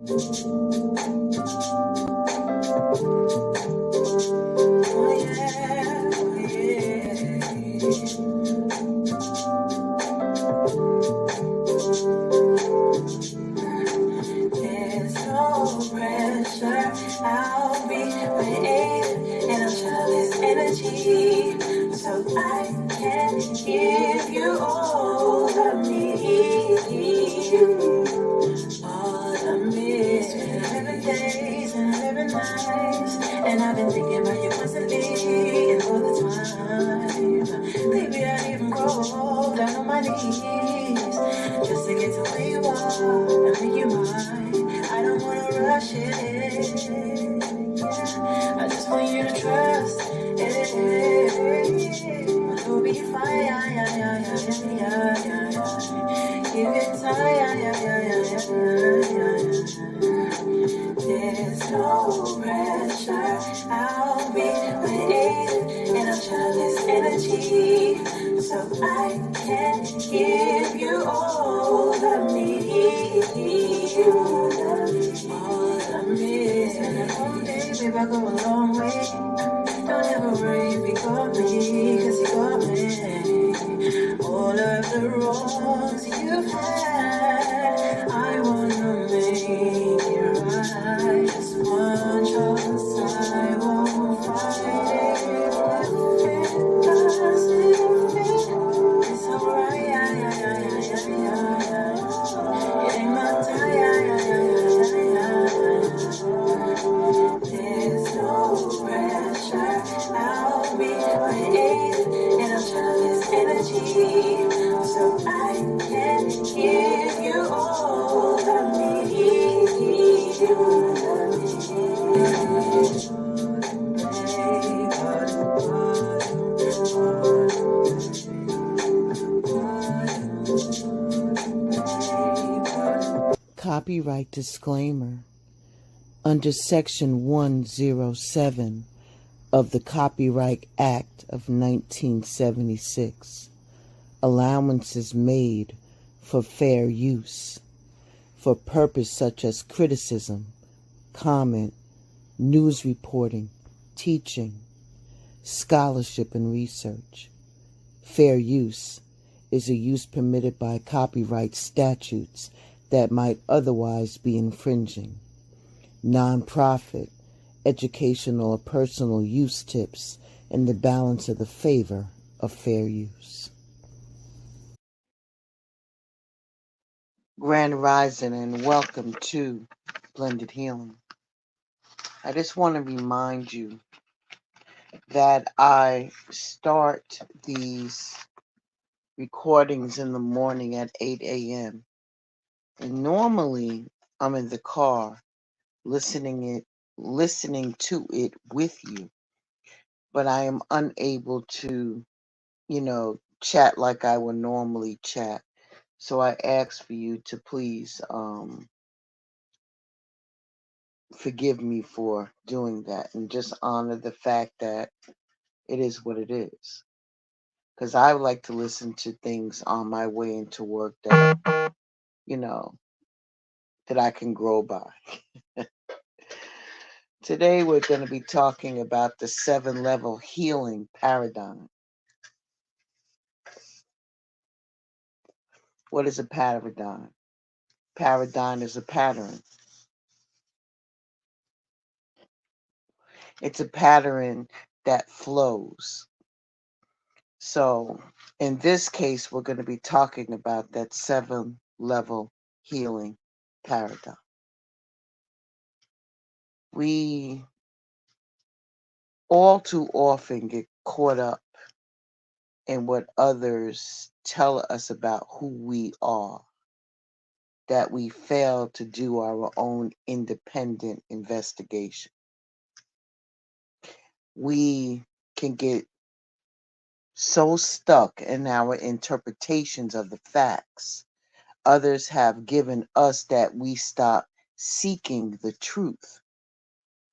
There's no pressure. I'll be waiting, and I'll channel this energy so I can give you all of me. All of me. It's been 11 days and 11 nights, and I've been thinking about you constantly and all the time. Maybe I even go down on my knees just to get to where you are and make you mine. I don't wanna rush it. Yeah. I just want you to trust it. We'll be fine. Give it time. There's no pressure. I'll be waiting, and I'll channel this energy so I can give you all of me. All of me. And at home, baby, I go a long way. Don't ever worry if you got me, 'cause you got me. All of the wrongs you've had, I wanna make it right. Just one chance, I won't fight it. It's alright. It ain't my time. There's no pressure. I'll be waiting, and I'll channel this energy so I can give you all of me. Copyright disclaimer. Under Section 107 of the Copyright Act of 1976, allowances made for fair use for purpose such as criticism, comment, news reporting, teaching, scholarship, and research. Fair use is a use permitted by copyright statutes that might otherwise be infringing. Non-profit, educational, or personal use tips in the balance of the favor of fair use. Grand Rising and welcome to Blended Healing. I just want to remind you that I start these recordings in the morning at 8 a.m. And normally I'm in the car listening to it with you, but I am unable to, chat like I would normally chat. So I ask for you to please forgive me for doing that and just honor the fact that it is what it is. Because I would like to listen to things on my way into work that, that I can grow by. Today we're going to be talking about the 7-level healing paradigm. What is a paradigm? Paradigm is a pattern. It's a pattern that flows. So in this case, we're going to be talking about that 7-level healing paradigm. We all too often get caught up in what others tell us about who we are, that we fail to do our own independent investigation. We can get so stuck in our interpretations of the facts others have given us that we stop seeking the truth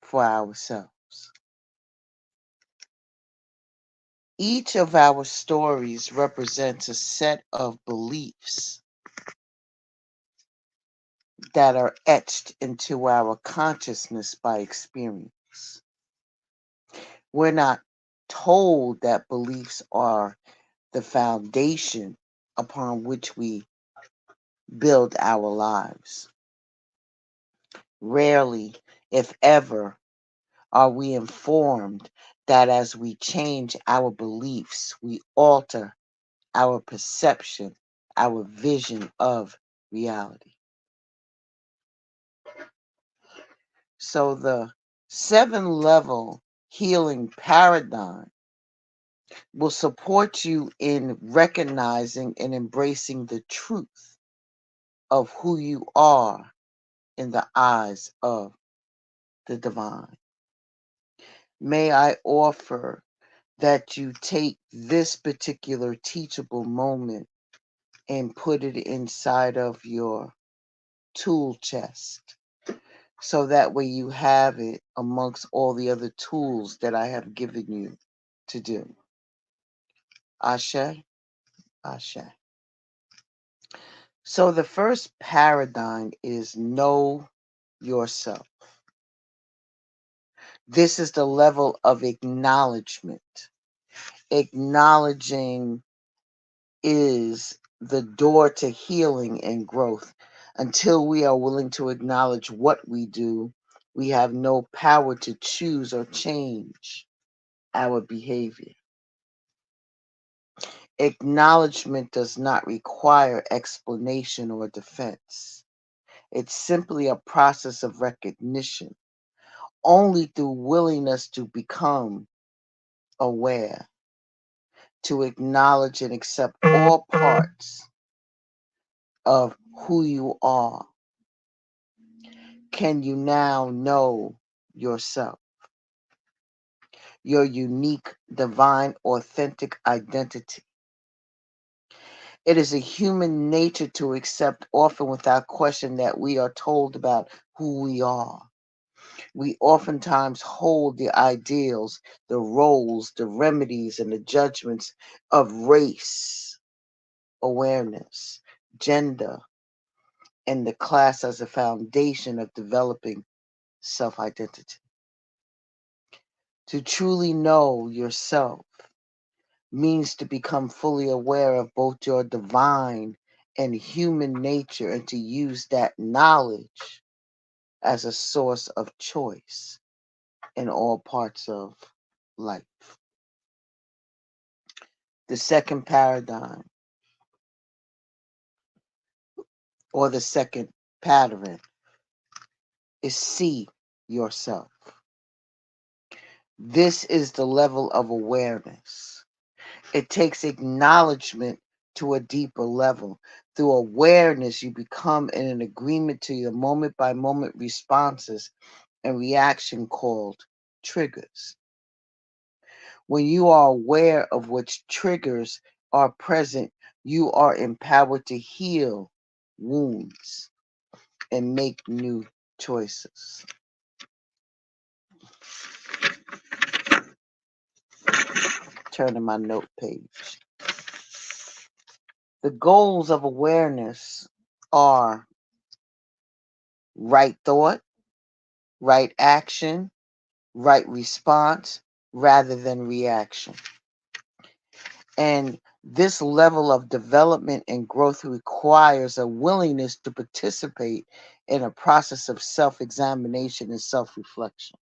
for ourselves. Each of our stories represents a set of beliefs that are etched into our consciousness by experience. We're not told that beliefs are the foundation upon which we build our lives. Rarely, if ever, are we informed that as we change our beliefs, we alter our perception, our vision of reality. So the 7 level healing paradigm will support you in recognizing and embracing the truth of who you are in the eyes of the divine. May I offer that you take this particular teachable moment and put it inside of your tool chest so that way you have it amongst all the other tools that I have given you to do. Ashe, Ashe. So the first paradigm is know yourself. This is the level of acknowledgement. Acknowledging is the door to healing and growth. Until we are willing to acknowledge what we do, we have no power to choose or change our behavior. Acknowledgement does not require explanation or defense. It's simply a process of recognition. Only through willingness to become aware, to acknowledge and accept all parts of who you are, can you now know yourself, your unique, divine, authentic identity. It is a human nature to accept, often without question, that we are told about who we are. We oftentimes hold the ideals, the roles, the remedies, and the judgments of race, awareness, gender, and the class as a foundation of developing self identity. To truly know yourself means to become fully aware of both your divine and human nature and to use that knowledge as a source of choice in all parts of life. The second paradigm or the second pattern is see yourself. This is the level of awareness. It takes acknowledgement to a deeper level. Through awareness, you become in an agreement to your moment by moment responses and reaction called triggers. When you are aware of which triggers are present, you are empowered to heal wounds and make new choices. Turn to my note page. The goals of awareness are right thought, right action, right response, rather than reaction. And this level of development and growth requires a willingness to participate in a process of self examination and self reflection.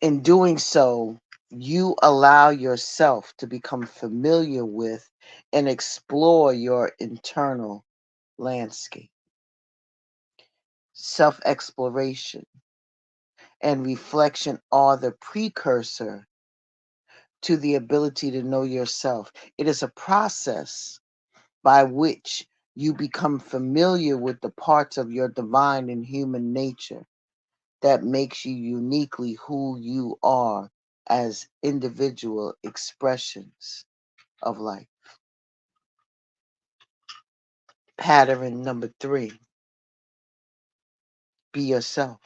In doing so, you allow yourself to become familiar with and explore your internal landscape. Self exploration and reflection are the precursor to the ability to know yourself. It is a process by which you become familiar with the parts of your divine and human nature that makes you uniquely who you are as individual expressions of life. Pattern number 3, be yourself.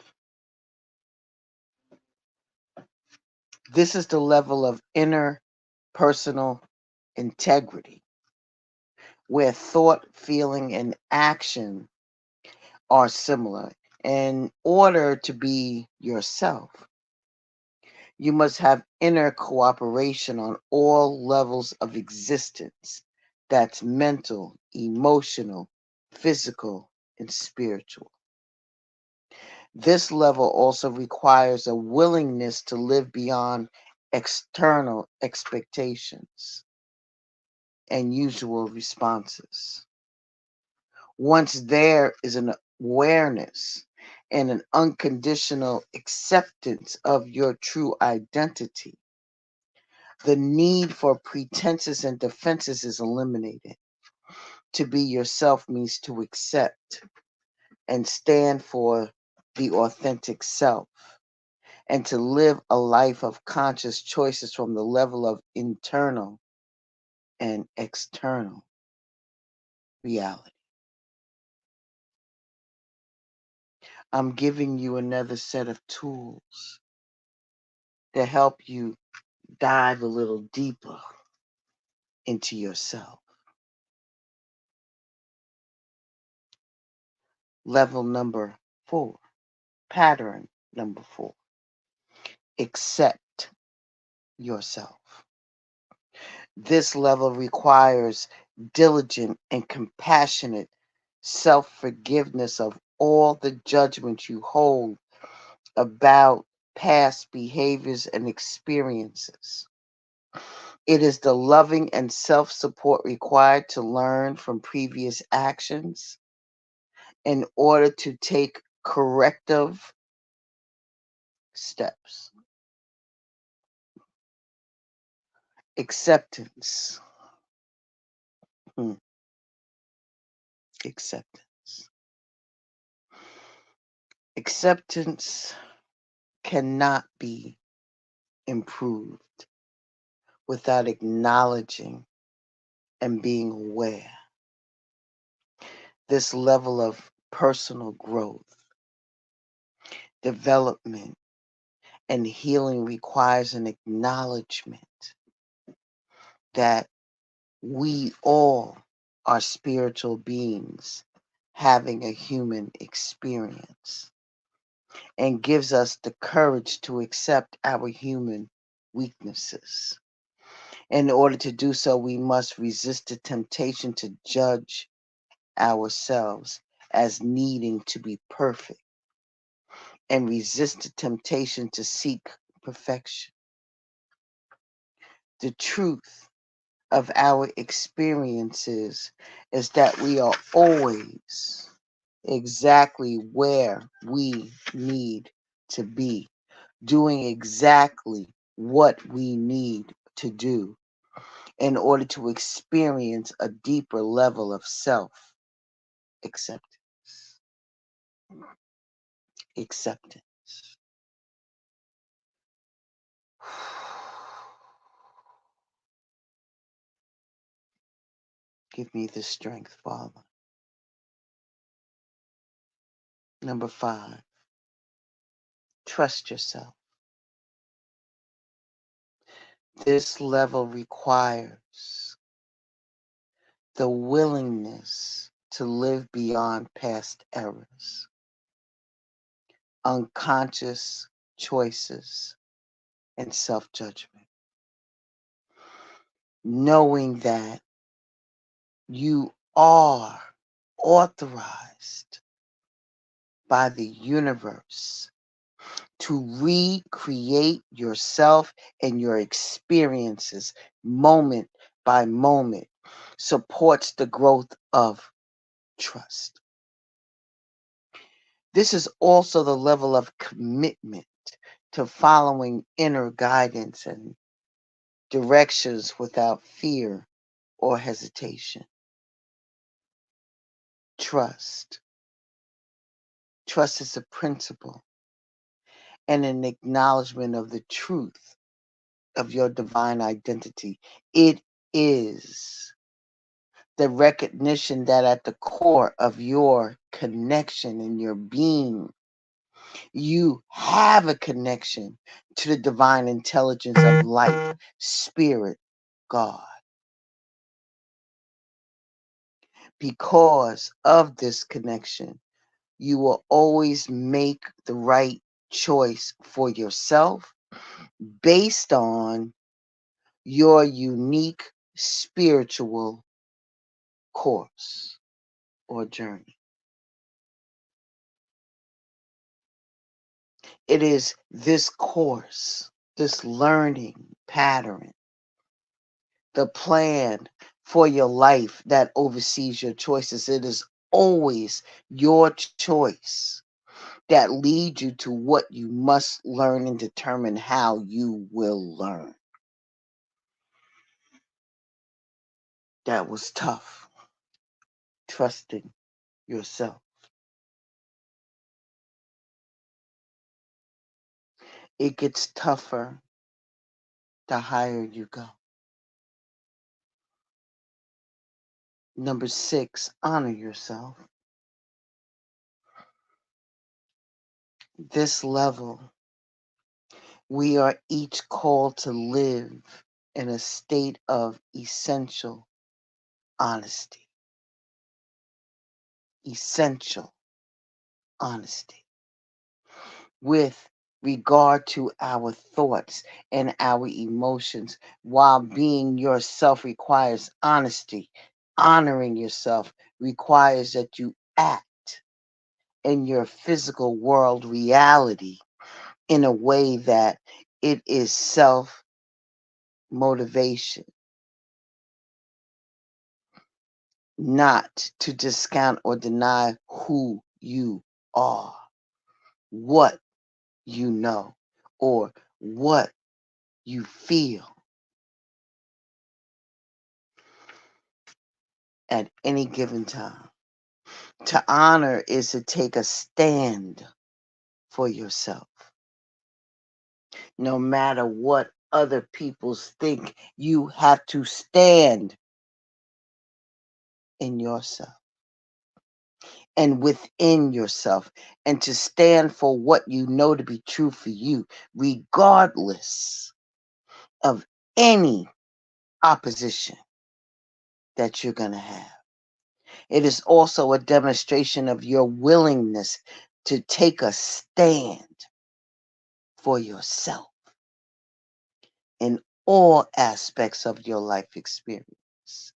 This is the level of inner personal integrity. where thought, feeling, and action are similar. In order to be yourself, you must have inner cooperation on all levels of existence. That's mental, emotional, physical, and spiritual. This level also requires a willingness to live beyond external expectations and usual responses. Once there is an awareness and an unconditional acceptance of your true identity, the need for pretenses and defenses is eliminated. To be yourself means to accept and stand for the authentic self and to live a life of conscious choices from the level of internal and external reality. I'm giving you another set of tools to help you dive a little deeper into yourself. Level number 4, pattern number 4, accept yourself. This level requires diligent and compassionate self forgiveness of all the judgments you hold about past behaviors and experiences. It is the loving and self support required to learn from previous actions in order to take corrective steps. Acceptance. Hmm, acceptance. Acceptance cannot be improved without acknowledging and being aware. This level of personal growth, development, and healing requires an acknowledgement that we all are spiritual beings having a human experience and gives us the courage to accept our human weaknesses. In order to do so, we must resist the temptation to judge ourselves as needing to be perfect and resist the temptation to seek perfection. The truth of our experiences is that we are always exactly where we need to be, doing exactly what we need to do in order to experience a deeper level of self acceptance. Acceptance. Give me the strength, Father. Number 5, trust yourself. This level requires the willingness to live beyond past errors, unconscious choices, and self judgment. Knowing that you are authorized by the universe to recreate yourself and your experiences moment by moment supports the growth of trust. This is also the level of commitment to following inner guidance and directions without fear or hesitation. Trust. Trust is a principle and an acknowledgement of the truth of your divine identity. It is the recognition that at the core of your connection and your being, you have a connection to the divine intelligence of life, spirit, God. Because of this connection, you will always make the right choice for yourself based on your unique spiritual course or journey. It is this course, this learning pattern, the plan for your life that oversees your choices. It is always your choice that leads you to what you must learn and determine how you will learn. That was tough, trusting yourself. It gets tougher the higher you go. Number 6, honor yourself. This level, we are each called to live in a state of essential honesty. Essential honesty with regard to our thoughts and our emotions, while being yourself requires honesty. Honoring yourself requires that you act in your physical world reality in a way that it is self motivation, not to discount or deny who you are, what you know, or what you feel at any given time. To honor is to take a stand for yourself. No matter what other people think, you have to stand in yourself and within yourself, and to stand for what you know to be true for you, regardless of any opposition that you're going to have. It is also a demonstration of your willingness to take a stand for yourself in all aspects of your life experience.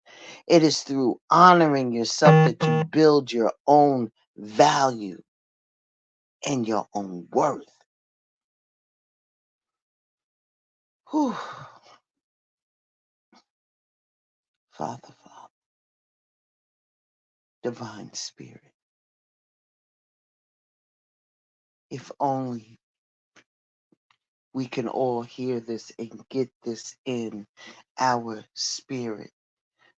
It is through honoring yourself that you build your own value and your own worth. Whew. Father, Father, Divine Spirit, if only we can all hear this and get this in our spirit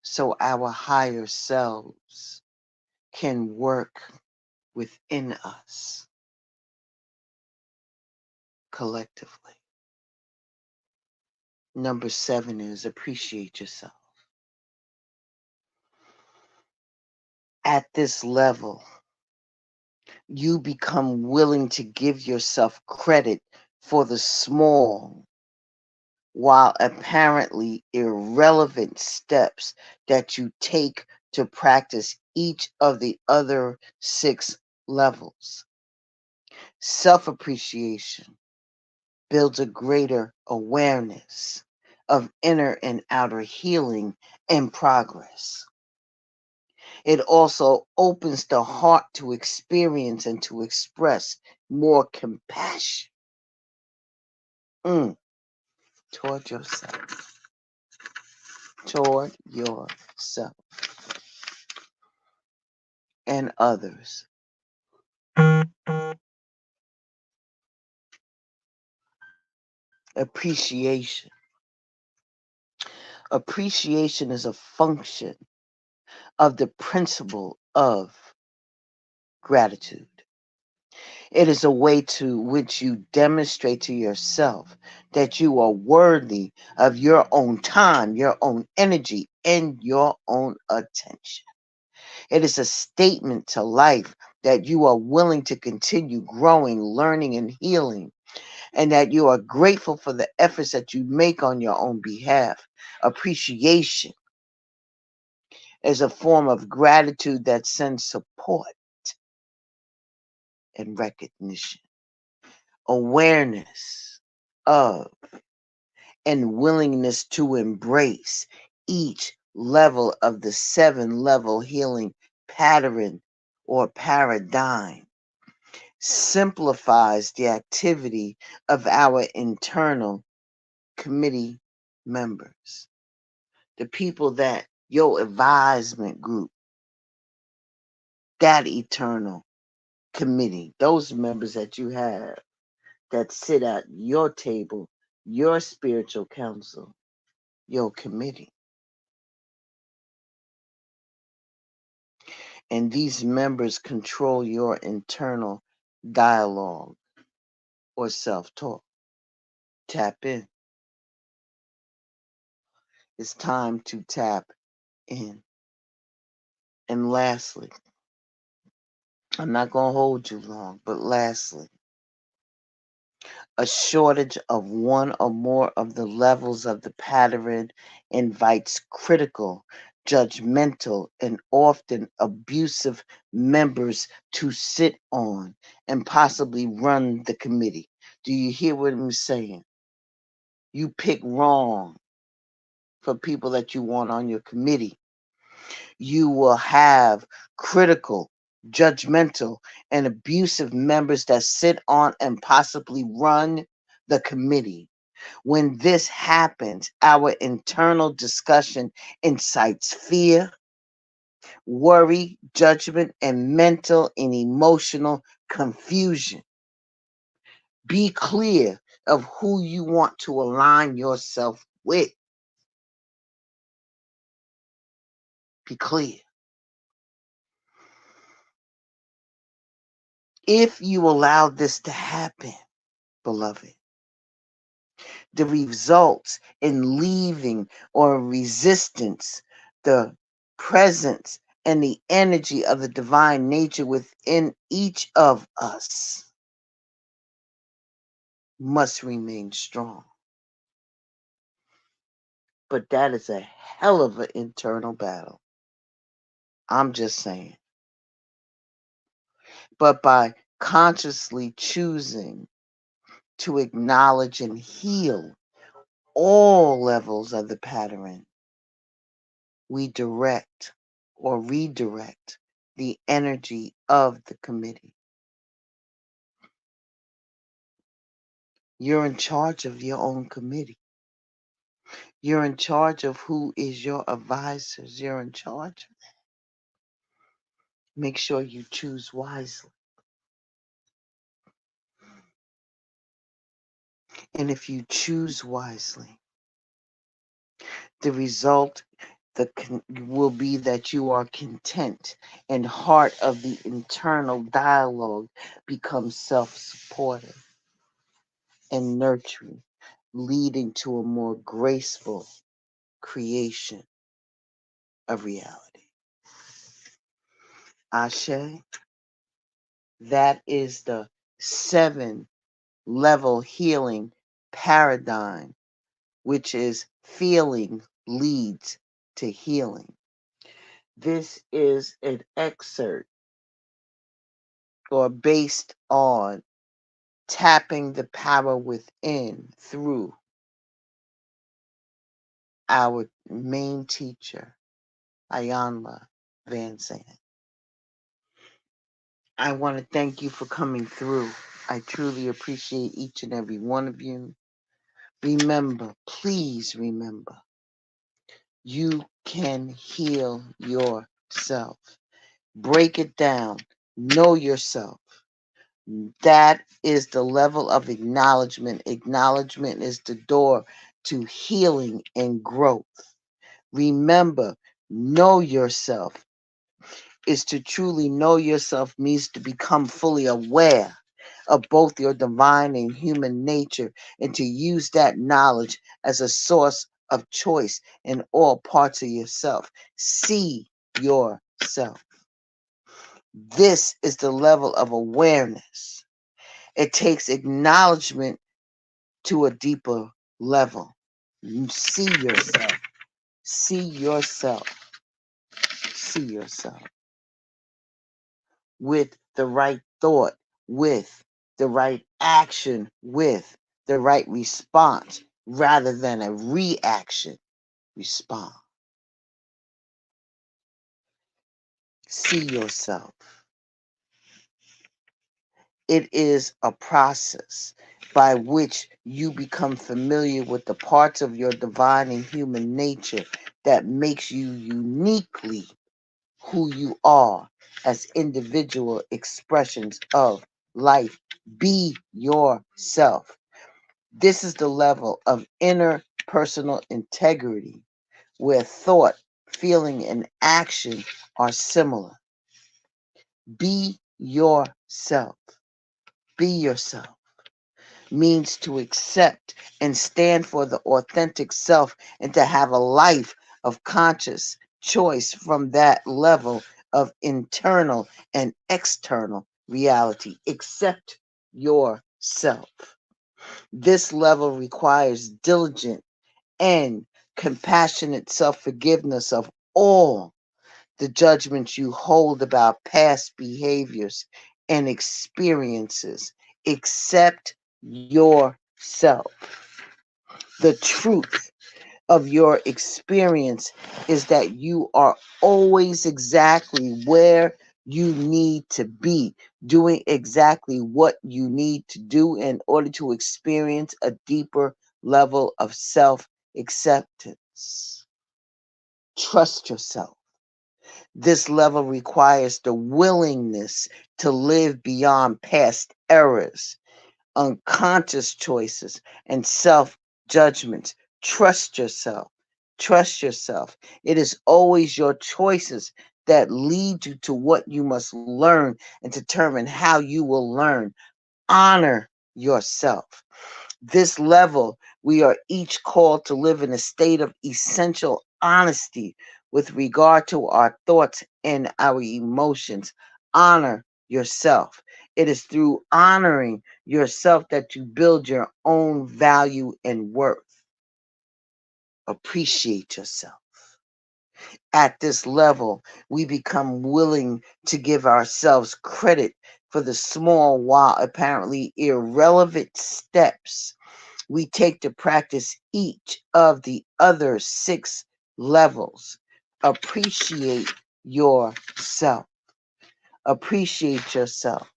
so our higher selves can work within us collectively. Number 7 is appreciate yourself. At this level, you become willing to give yourself credit for the small, while apparently irrelevant steps that you take to practice each of the other 6 levels. Self appreciation builds a greater awareness of inner and outer healing and progress. It also opens the heart to experience and to express more compassion mm, toward yourself, toward yourself and others. Appreciation. Appreciation is a function of the principle of gratitude. It is a way to which you demonstrate to yourself that you are worthy of your own time, your own energy, and your own attention. It is a statement to life that you are willing to continue growing, learning, and healing, and that you are grateful for the efforts that you make on your own behalf. Appreciation as a form of gratitude that sends support and recognition, awareness of, and willingness to embrace each level of the 7 level healing pattern or paradigm simplifies the activity of our internal committee members, the people that your advisement group, that eternal committee, those members that you have that sit at your table, your spiritual council, your committee. And these members control your internal dialogue or self talk. Tap in. It's time to tap in. And lastly, I'm not going to hold you long, but lastly, a shortage of one or more of the levels of the pattern invites critical, judgmental, and often abusive members to sit on and possibly run the committee. Do you hear what I'm saying? You pick wrong for people that you want on your committee. You will have critical, judgmental, and abusive members that sit on and possibly run the committee. When this happens, our internal discussion incites fear, worry, judgment, and mental and emotional confusion. Be clear of who you want to align yourself with. Be clear. If you allow this to happen, beloved, the results in leaving or resistance, the presence and the energy of the divine nature within each of us must remain strong. But that is a hell of an internal battle. I'm just saying. But by consciously choosing to acknowledge and heal all levels of the pattern, we direct or redirect the energy of the committee. You're in charge of your own committee. You're in charge of who is your advisors. You're in charge of that. Make sure you choose wisely. And if you choose wisely, the result will be that you are content, and heart of the internal dialogue becomes self-supportive and nurturing, leading to a more graceful creation of reality. Ashe, that is the 7 level healing paradigm, which is feeling leads to healing. This is an excerpt or based on tapping the power within through our main teacher, Iyanla Vanzant. I want to thank you for coming through. I truly appreciate each and every one of you. Remember, please remember, you can heal yourself. Break it down. Know yourself. That is the level of acknowledgement. Acknowledgement is the door to healing and growth. Remember, know yourself is to truly know yourself means to become fully aware of both your divine and human nature and to use that knowledge as a source of choice in all parts of yourself. See yourself. This is the level of awareness. It takes acknowledgement to a deeper level. You see yourself. See yourself. see yourself with the right thought, with the right action, with the right response, rather than a reaction. Respond. See yourself. It is a process by which you become familiar with the parts of your divine and human nature that makes you uniquely who you are as individual expressions of life. Be yourself. This is the level of inner personal integrity where thought, feeling, and action are similar. Be yourself. Be yourself means to accept and stand for the authentic self and to have a life of conscious choice from that level of internal and external reality. Accept yourself. This level requires diligent and compassionate self forgiveness of all the judgments you hold about past behaviors and experiences. Accept yourself. The truth of your experience is that you are always exactly where you need to be, doing exactly what you need to do in order to experience a deeper level of self acceptance. Trust yourself. This level requires the willingness to live beyond past errors, unconscious choices, and self judgments. Trust yourself. Trust yourself. It is always your choices that lead you to what you must learn and determine how you will learn. Honor yourself. This level, we are each called to live in a state of essential honesty with regard to our thoughts and our emotions. Honor yourself. It is through honoring yourself that you build your own value and worth. Appreciate yourself. At this level, we become willing to give ourselves credit for the small, while apparently irrelevant steps we take to practice each of the other six levels. Appreciate yourself. Appreciate yourself.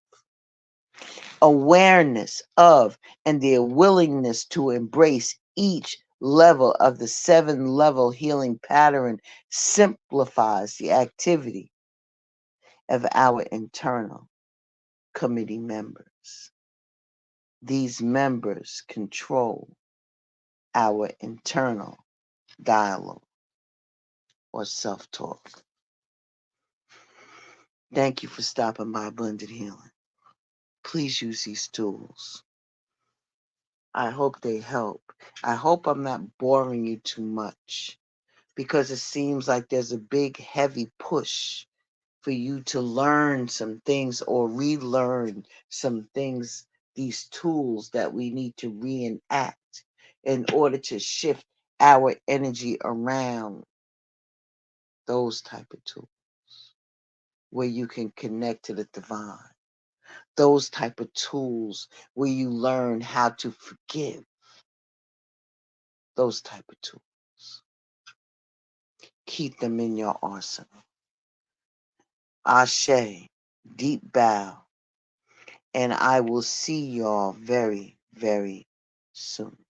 Awareness of and the willingness to embrace each level of the seven level healing pattern simplifies the activity of our internal committee members. These members control our internal dialogue or self talk. Thank you for stopping by Blended Healing. Please use these tools. I hope they help. I hope I'm not boring you too much because it seems like there's a big, heavy push for you to learn some things or relearn some things, these tools that we need to reenact in order to shift our energy around, those type of tools where you can connect to the divine, those type of tools where you learn how to forgive, those type of tools. Keep them in your arsenal. Ashe, deep bow, and I will see y'all very, very soon.